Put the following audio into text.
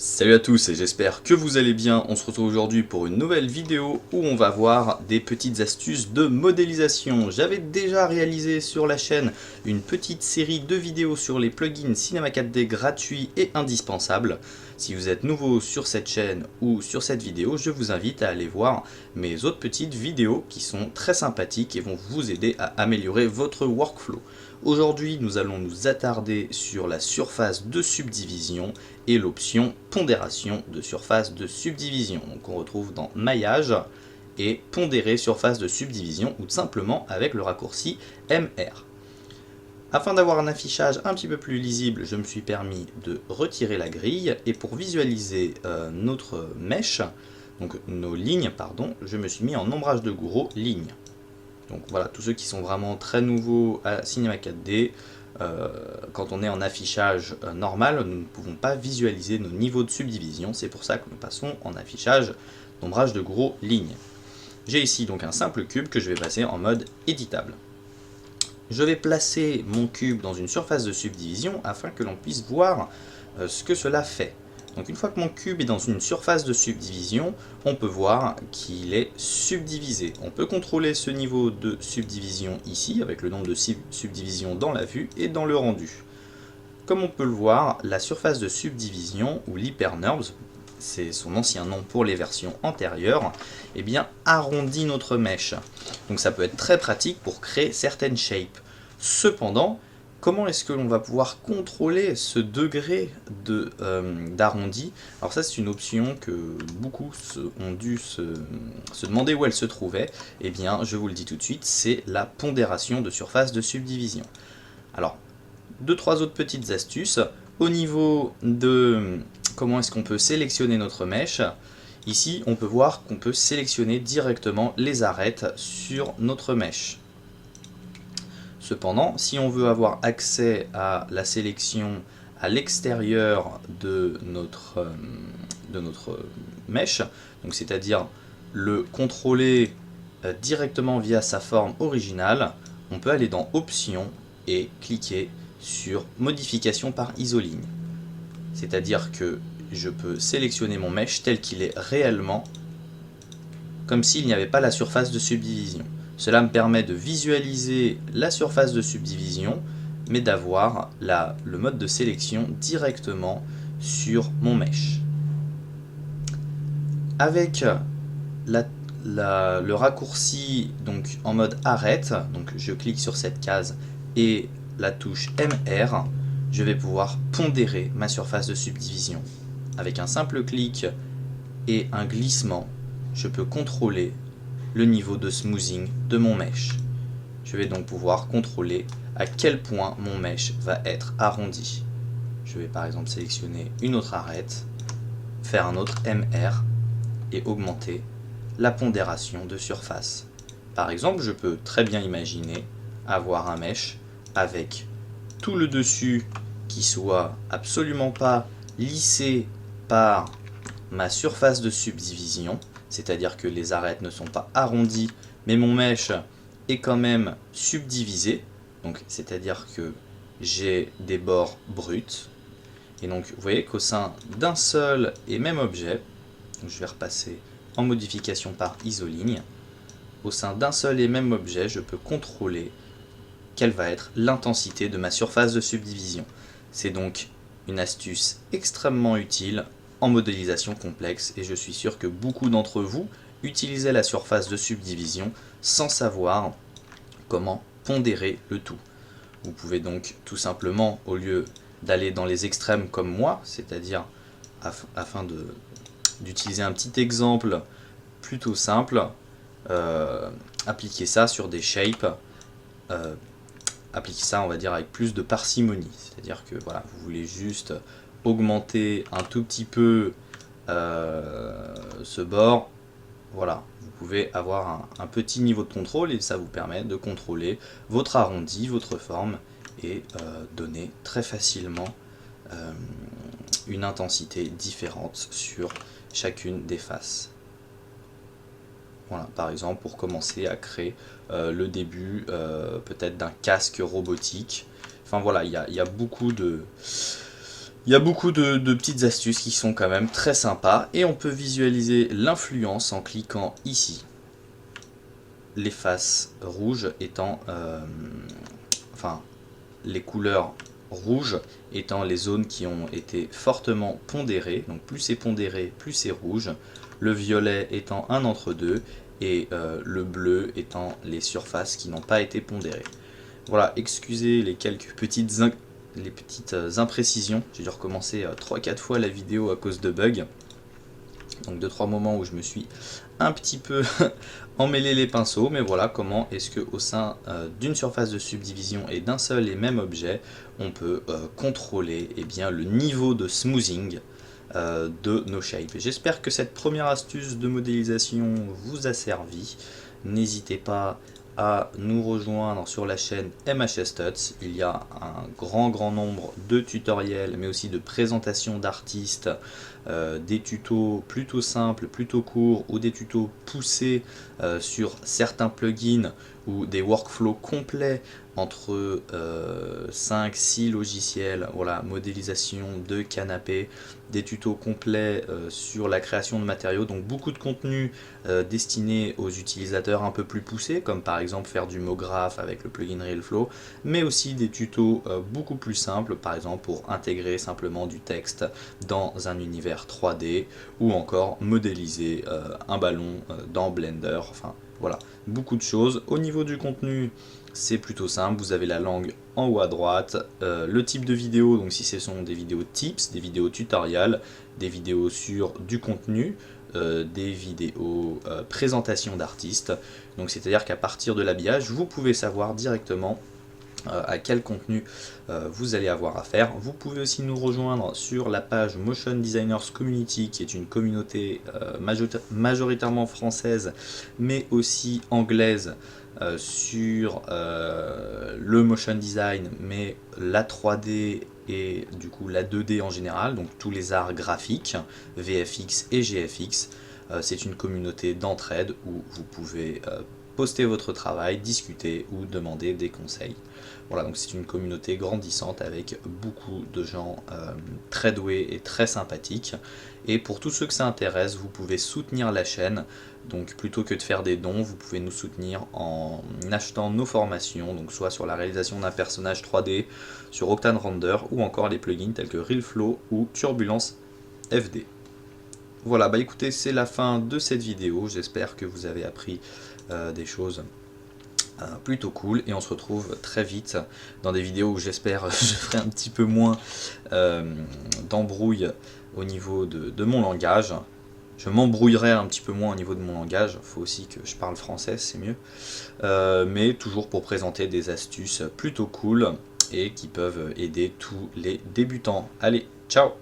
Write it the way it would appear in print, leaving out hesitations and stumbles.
Salut à tous et j'espère que vous allez bien. On se retrouve aujourd'hui pour une nouvelle vidéo où on va voir des petites astuces de modélisation. J'avais déjà réalisé sur la chaîne une petite série de vidéos sur les plugins Cinema 4D gratuits et indispensables. Si vous êtes nouveau sur cette chaîne ou sur cette vidéo, je vous invite à aller voir mes autres petites vidéos qui sont très sympathiques et vont vous aider à améliorer votre workflow. Aujourd'hui, nous allons nous attarder sur la surface de subdivision et l'option pondération de surface de subdivision. Donc on retrouve dans maillage et pondérer surface de subdivision ou tout simplement avec le raccourci MR. Afin d'avoir un affichage un petit peu plus lisible, je me suis permis de retirer la grille et pour visualiser notre mèche, donc nos lignes, pardon, je me suis mis en ombrage de gros lignes. Donc voilà, tous ceux qui sont vraiment très nouveaux à Cinema 4D, quand on est en affichage normal, nous ne pouvons pas visualiser nos niveaux de subdivision. C'est pour ça que nous passons en affichage d'ombrage de gros lignes. J'ai ici donc un simple cube que je vais passer en mode éditable. Je vais placer mon cube dans une surface de subdivision afin que l'on puisse voir ce que cela fait. Donc une fois que mon cube est dans une surface de subdivision, on peut voir qu'il est subdivisé. On peut contrôler ce niveau de subdivision ici, avec le nombre de subdivisions dans la vue et dans le rendu. Comme on peut le voir, la surface de subdivision, ou l'hyperNURBS, c'est son ancien nom pour les versions antérieures, eh bien arrondit notre mèche. Donc ça peut être très pratique pour créer certaines shapes. Cependant, comment est-ce que l'on va pouvoir contrôler ce degré d'arrondi? Alors ça c'est une option que beaucoup ont dû se demander où elle se trouvait. Eh bien je vous le dis tout de suite, c'est la pondération de surface de subdivision. Alors, deux, trois autres petites astuces. Au niveau de comment est-ce qu'on peut sélectionner notre mèche, ici on peut voir qu'on peut sélectionner directement les arêtes sur notre mèche. Cependant, si on veut avoir accès à la sélection à l'extérieur de notre mèche, donc c'est-à-dire le contrôler directement via sa forme originale, on peut aller dans Options et cliquer sur Modification par isoligne. C'est-à-dire que je peux sélectionner mon mèche tel qu'il est réellement, comme s'il n'y avait pas la surface de subdivision. Cela me permet de visualiser la surface de subdivision, mais d'avoir le mode de sélection directement sur mon mèche. Avec le raccourci donc en mode arrête, donc je clique sur cette case et la touche MR, je vais pouvoir pondérer ma surface de subdivision. Avec un simple clic et un glissement, je peux contrôler le niveau de smoothing de mon mèche. Je vais donc pouvoir contrôler à quel point mon mèche va être arrondi. Je vais par exemple sélectionner une autre arête, faire un autre MR et augmenter la pondération de surface. Par exemple, je peux très bien imaginer avoir un mèche avec tout le dessus qui soit absolument pas lissé par ma surface de subdivision, c'est-à-dire que les arêtes ne sont pas arrondies, mais mon mèche est quand même subdivisé, donc c'est-à-dire que j'ai des bords bruts, et donc vous voyez qu'au sein d'un seul et même objet, donc je vais repasser en modification par isoligne, au sein d'un seul et même objet, je peux contrôler quelle va être l'intensité de ma surface de subdivision. C'est donc une astuce extrêmement utile en modélisation complexe et je suis sûr que beaucoup d'entre vous utilisaient la surface de subdivision sans savoir comment pondérer le tout. Vous pouvez donc tout simplement, au lieu d'aller dans les extrêmes comme moi, c'est-à-dire afin d'utiliser un petit exemple plutôt simple, appliquer ça sur des shapes, appliquer ça on va dire avec plus de parcimonie, c'est-à-dire que voilà, vous voulez juste augmenter un tout petit peu ce bord, voilà, vous pouvez avoir un petit niveau de contrôle et ça vous permet de contrôler votre arrondi, votre forme et donner très facilement une intensité différente sur chacune des faces. Voilà, par exemple pour commencer à créer le début peut-être d'un casque robotique. Enfin voilà, il y a beaucoup Il y a beaucoup de petites astuces qui sont quand même très sympas et on peut visualiser l'influence en cliquant ici. Les faces rouges étant, enfin les couleurs rouges étant les zones qui ont été fortement pondérées, donc plus c'est pondéré, plus c'est rouge, le violet étant un entre-deux, et le bleu étant les surfaces qui n'ont pas été pondérées. Voilà, excusez les quelques petites imprécisions, j'ai dû recommencer 3-4 fois la vidéo à cause de bugs. Donc 2-3 moments où je me suis un petit peu emmêlé les pinceaux, mais voilà comment est-ce que au sein d'une surface de subdivision et d'un seul et même objet, on peut contrôler le niveau de smoothing de nos shapes. J'espère que cette première astuce de modélisation vous a servi. N'hésitez pas à nous rejoindre sur la chaîne MHS Tuts. Il y a un grand nombre de tutoriels, mais aussi de présentations d'artistes, des tutos plutôt simples, plutôt courts, ou des tutos poussés sur certains plugins, ou des workflows complets entre 5-6 logiciels, voilà, modélisation de canapé, des tutos complets sur la création de matériaux, donc beaucoup de contenu destiné aux utilisateurs un peu plus poussés, comme par exemple faire du MoGraph avec le plugin RealFlow, mais aussi des tutos beaucoup plus simples, par exemple pour intégrer simplement du texte dans un univers 3D, ou encore modéliser un ballon dans Blender, enfin voilà, beaucoup de choses. Au niveau du contenu, c'est plutôt simple, vous avez la langue en haut à droite, le type de vidéo, donc si ce sont des vidéos tips, des vidéos tutoriels, des vidéos sur du contenu, des vidéos présentation d'artistes, donc c'est à dire qu'à partir de l'habillage, vous pouvez savoir directement à quel contenu vous allez avoir à faire. Vous pouvez aussi nous rejoindre sur la page Motion Designers Community, qui est une communauté majoritairement française, mais aussi anglaise, sur le motion design, mais la 3D et du coup la 2D en général, donc tous les arts graphiques, VFX et GFX. C'est une communauté d'entraide où vous pouvez poster votre travail, discuter ou demander des conseils. Voilà, donc c'est une communauté grandissante avec beaucoup de gens très doués et très sympathiques. Et pour tous ceux que ça intéresse, vous pouvez soutenir la chaîne. Donc plutôt que de faire des dons, vous pouvez nous soutenir en achetant nos formations, donc soit sur la réalisation d'un personnage 3D, sur Octane Render, ou encore les plugins tels que RealFlow ou Turbulence FD. Voilà, bah écoutez, c'est la fin de cette vidéo. J'espère que vous avez appris des choses plutôt cool, et on se retrouve très vite dans des vidéos où j'espère je ferai un petit peu moins d'embrouille au niveau de mon langage. Je m'embrouillerai un petit peu moins au niveau de mon langage, il faut aussi que je parle français, c'est mieux. Mais toujours pour présenter des astuces plutôt cool et qui peuvent aider tous les débutants. Allez, ciao!